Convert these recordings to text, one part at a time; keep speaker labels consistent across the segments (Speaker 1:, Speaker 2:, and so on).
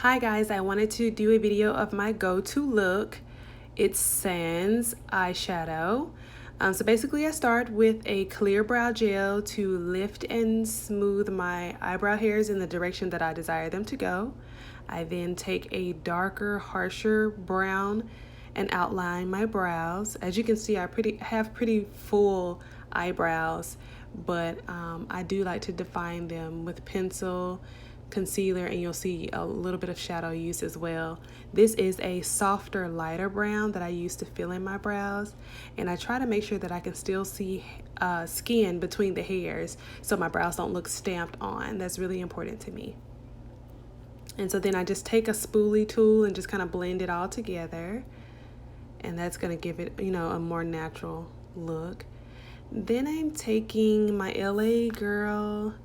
Speaker 1: Hi guys, I wanted to do a video of my go-to look. It's Sans eyeshadow. So basically I start with a clear brow gel to lift and smooth my eyebrow hairs in the direction that I desire them to go. I then take a darker, harsher brown and outline my brows. As you can see, I have pretty full eyebrows, but I do like to define them with pencil, concealer, and you'll see a little bit of shadow use as well. This is a softer, lighter brown that I use to fill in my brows, and I try to make sure that I can still see skin between the hairs so my brows don't look stamped on. That's really important to me. And so then I just take a spoolie tool and just kind of blend it all together, and that's going to give it, a more natural look. Then I'm taking my LA Girl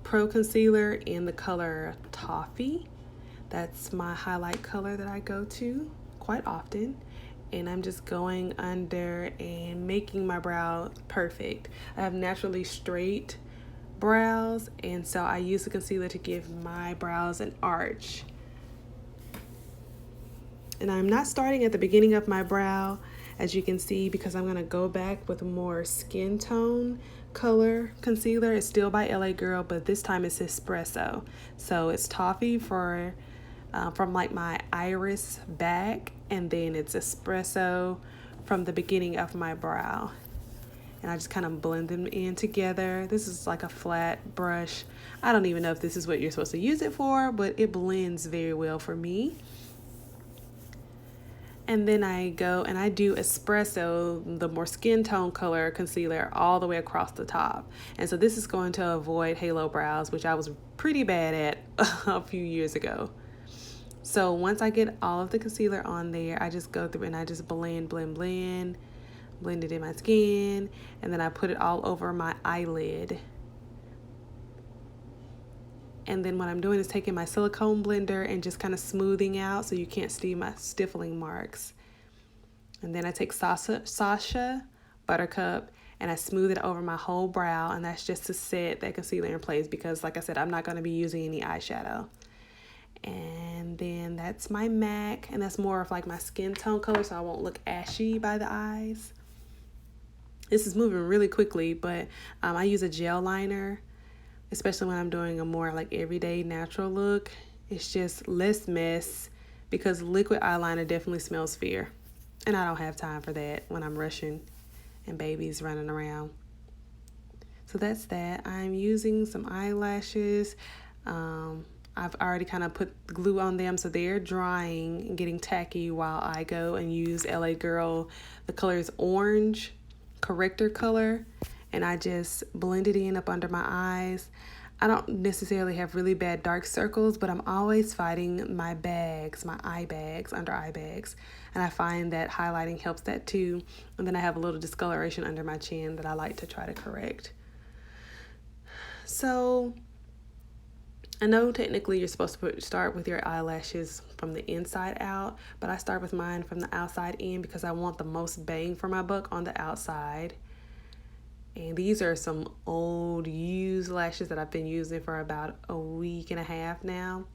Speaker 1: Pro Concealer in the color Toffee. That's my highlight color that I go to quite often. And I'm just going under and making my brow perfect. I have naturally straight brows, and so I use the concealer to give my brows an arch. And I'm not starting at the beginning of my brow, as you can see, because I'm going to go back with more skin tone color concealer. It's still by LA Girl, but this time it's espresso. So it's Toffee for from like my iris back, and then it's espresso from the beginning of my brow. And I just kind of blend them in together. This is like a flat brush. I don't even know if this is what you're supposed to use it for, but it blends very well for me. And then I go and I do espresso, the more skin tone color concealer, all the way across the top. And so this is going to avoid halo brows, which I was pretty bad at a few years ago. So once I get all of the concealer on there, I just go through and I just blend it in my skin, and then I put it all over my eyelid. And then what I'm doing is taking my silicone blender and just kind of smoothing out so you can't see my stippling marks. And then I take Sasha Buttercup and I smooth it over my whole brow, and that's just to set that concealer in place because, like I said, I'm not going to be using any eyeshadow. And then that's my MAC, and that's more of like my skin tone color, so I won't look ashy by the eyes. This is moving really quickly, but I use a gel liner, especially when I'm doing a more like everyday natural look. It's just less mess because liquid eyeliner definitely smells fear. And I don't have time for that when I'm rushing and babies running around. So that's that. I'm using some eyelashes. I've already kind of put glue on them, so they're drying and getting tacky while I go and use LA Girl. The color is orange, corrector color. And I just blend it in up under my eyes. I don't necessarily have really bad dark circles, but I'm always fighting my bags, my eye bags, under eye bags. And I find that highlighting helps that too. And then I have a little discoloration under my chin that I like to try to correct. So I know technically you're supposed to start with your eyelashes from the inside out, but I start with mine from the outside in because I want the most bang for my buck on the outside. And these are some old used lashes that I've been using for about a week and a half now.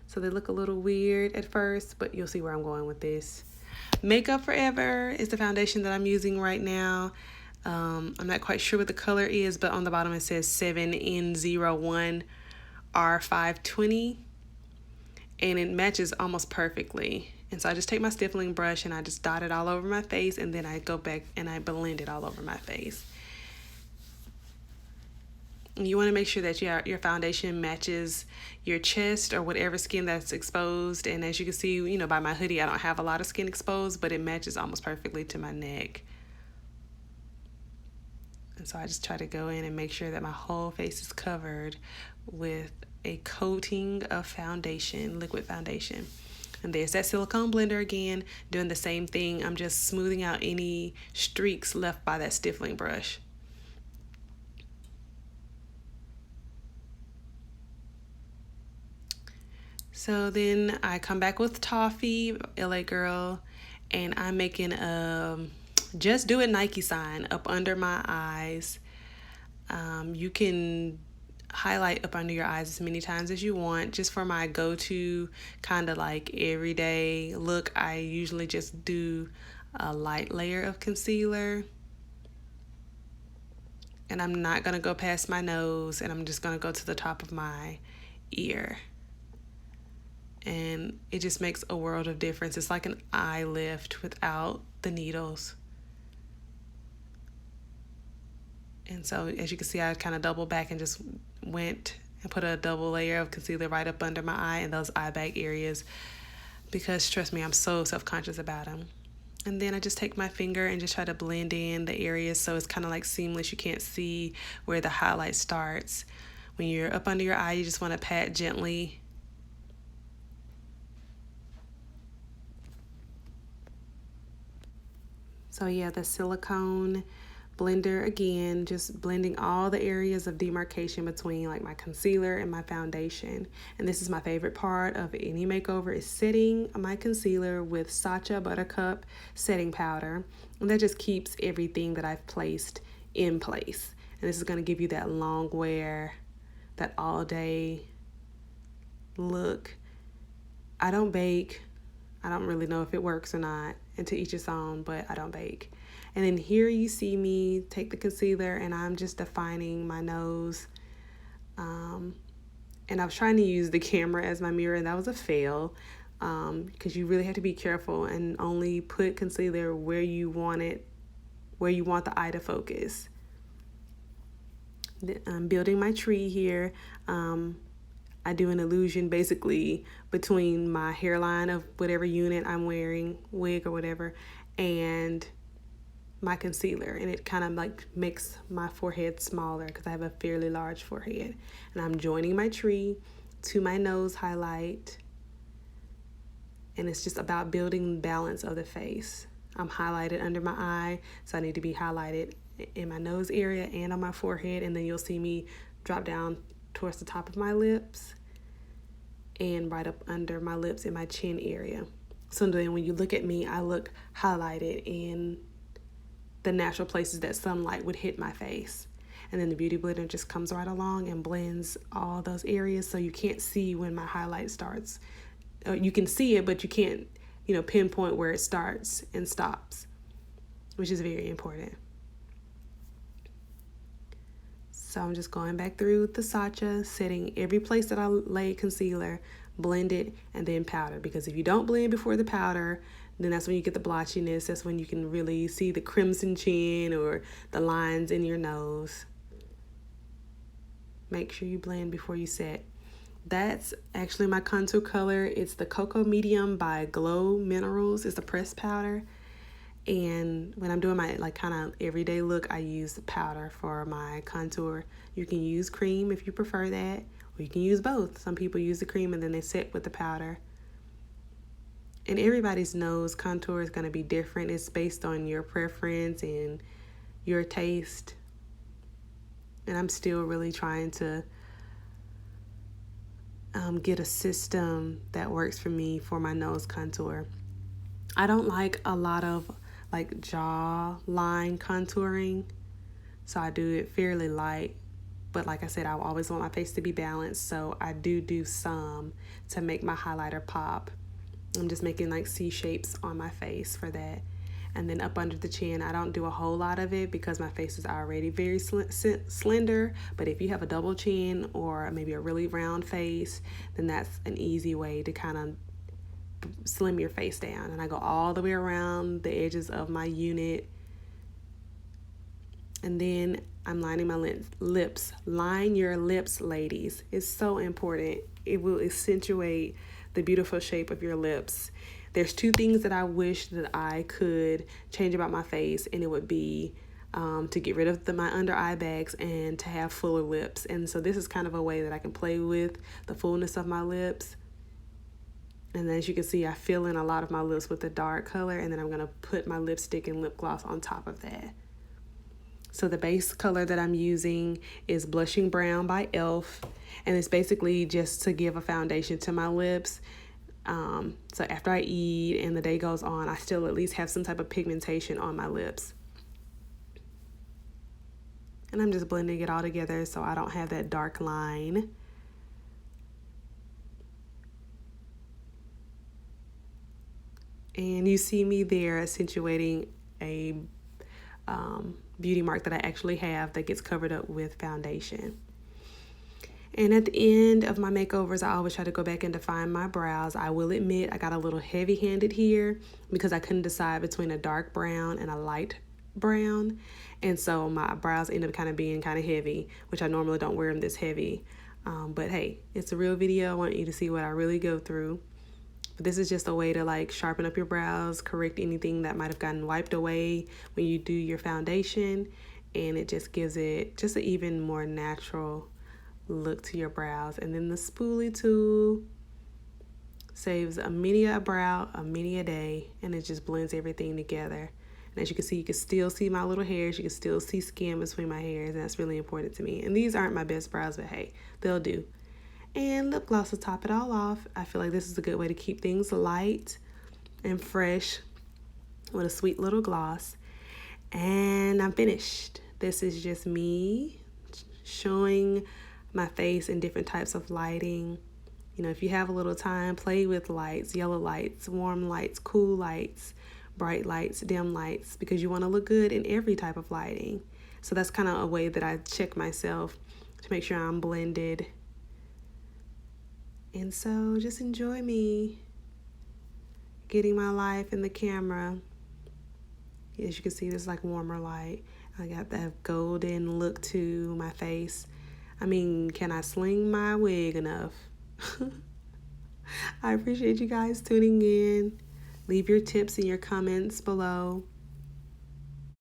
Speaker 1: So they look a little weird at first, but you'll see where I'm going with this. Makeup Forever is the foundation that I'm using right now. I'm not quite sure what the color is, but on the bottom it says 7N01 R520. And it matches almost perfectly. And so I just take my stippling brush and I just dot it all over my face, and then I go back and I blend it all over my face. You want to make sure that your foundation matches your chest or whatever skin that's exposed. And as you can see, by my hoodie, I don't have a lot of skin exposed, but it matches almost perfectly to my neck. And so I just try to go in and make sure that my whole face is covered with a coating of foundation, liquid foundation. And there's that silicone blender again, doing the same thing. I'm just smoothing out any streaks left by that stippling brush. So then I come back with Toffee, LA Girl, and I'm making a Just Do It Nike sign up under my eyes. You can highlight up under your eyes as many times as you want. Just for my go-to kind of like everyday look, I usually just do a light layer of concealer. And I'm not going to go past my nose, and I'm just going to go to the top of my ear. And it just makes a world of difference. It's like an eye lift without the needles. And so as you can see, I kind of doubled back and just went and put a double layer of concealer right up under my eye and those eye bag areas, because trust me, I'm so self-conscious about them. And then I just take my finger and just try to blend in the areas so it's kind of like seamless. You can't see where the highlight starts. When you're up under your eye, you just want to pat gently. So yeah, the silicone blender, again, just blending all the areas of demarcation between like my concealer and my foundation. And this is my favorite part of any makeover, is setting my concealer with Sacha Buttercup setting powder. And that just keeps everything that I've placed in place. And this is going to give you that long wear, that all day look. I don't bake. I don't really know if it works or not, and to each its own, but I don't bake. And then here you see me take the concealer and I'm just defining my nose. And I was trying to use the camera as my mirror, and that was a fail, because you really have to be careful and only put concealer where you want it, where you want the eye to focus. I'm building my tree here. I do an illusion basically between my hairline of whatever unit I'm wearing, wig or whatever, and my concealer, and it kind of like makes my forehead smaller because I have a fairly large forehead. And I'm joining my tree to my nose highlight, and it's just about building balance of the face. I'm highlighted under my eye, so I need to be highlighted in my nose area and on my forehead, and then you'll see me drop down towards the top of my lips and right up under my lips in my chin area. So then when you look at me, I look highlighted in the natural places that sunlight would hit my face. And then the Beauty Blender just comes right along and blends all those areas, so you can't see when my highlight starts. You can see it, but you can't, pinpoint where it starts and stops, which is very important. So I'm just going back through with the Sacha, setting every place that I laid concealer, blend it, and then powder. Because if you don't blend before the powder, then that's when you get the blotchiness. That's when you can really see the crimson chin or the lines in your nose. Make sure you blend before you set. That's actually my contour color. It's the Cocoa Medium by Glow Minerals. It's a pressed powder. And when I'm doing my kind of everyday look, I use the powder for my contour. You can use cream if you prefer that, or you can use both. Some people use the cream and then they set with the powder. And everybody's nose contour is going to be different. It's based on your preference and your taste. And I'm still really trying to get a system that works for me for my nose contour. I don't like a lot of jaw line contouring, so I do it fairly light. But like I said, I always want my face to be balanced, so I do some to make my highlighter pop. I'm just making C shapes on my face for that. And then up under the chin, I don't do a whole lot of it because my face is already very slender. But if you have a double chin or maybe a really round face, then that's an easy way to kind of slim your face down. And I go all the way around the edges of my unit. And then I'm lining my lips. Line your lips, ladies. It's so important. It will accentuate the beautiful shape of your lips. There's two things that I wish that I could change about my face, and it would be to get rid of my under eye bags and to have fuller lips. And so this is kind of a way that I can play with the fullness of my lips. And as you can see, I fill in a lot of my lips with a dark color, and then I'm going to put my lipstick and lip gloss on top of that. So the base color that I'm using is Blushing Brown by e.l.f. And it's basically just to give a foundation to my lips. So after I eat and the day goes on, I still at least have some type of pigmentation on my lips. And I'm just blending it all together so I don't have that dark line. And you see me there accentuating a beauty mark that I actually have that gets covered up with foundation. And at the end of my makeovers, I always try to go back and define my brows. I will admit I got a little heavy-handed here because I couldn't decide between a dark brown and a light brown. And so my brows end up kind of being kind of heavy, which I normally don't wear them this heavy. But hey, it's a real video. I want you to see what I really go through. But this is just a way to like sharpen up your brows, correct anything that might have gotten wiped away when you do your foundation. And it just gives it just an even more natural look to your brows. And then the spoolie tool saves a many a brow, a many a day, and it just blends everything together. And as you can see, you can still see my little hairs, you can still see skin between my hairs, and that's really important to me. And these aren't my best brows, but hey, they'll do. And lip gloss to top it all off. I feel like this is a good way to keep things light and fresh with a sweet little gloss. And I'm finished. This is just me showing my face in different types of lighting. You know, if you have a little time, play with lights, yellow lights, warm lights, cool lights, bright lights, dim lights, because you want to look good in every type of lighting. So that's kind of a way that I check myself to make sure I'm blended. And so just enjoy me getting my life in the camera. As you can see, there's like warmer light. I got that golden look to my face. I mean, can I sling my wig enough? I appreciate you guys tuning in. Leave your tips in your comments below.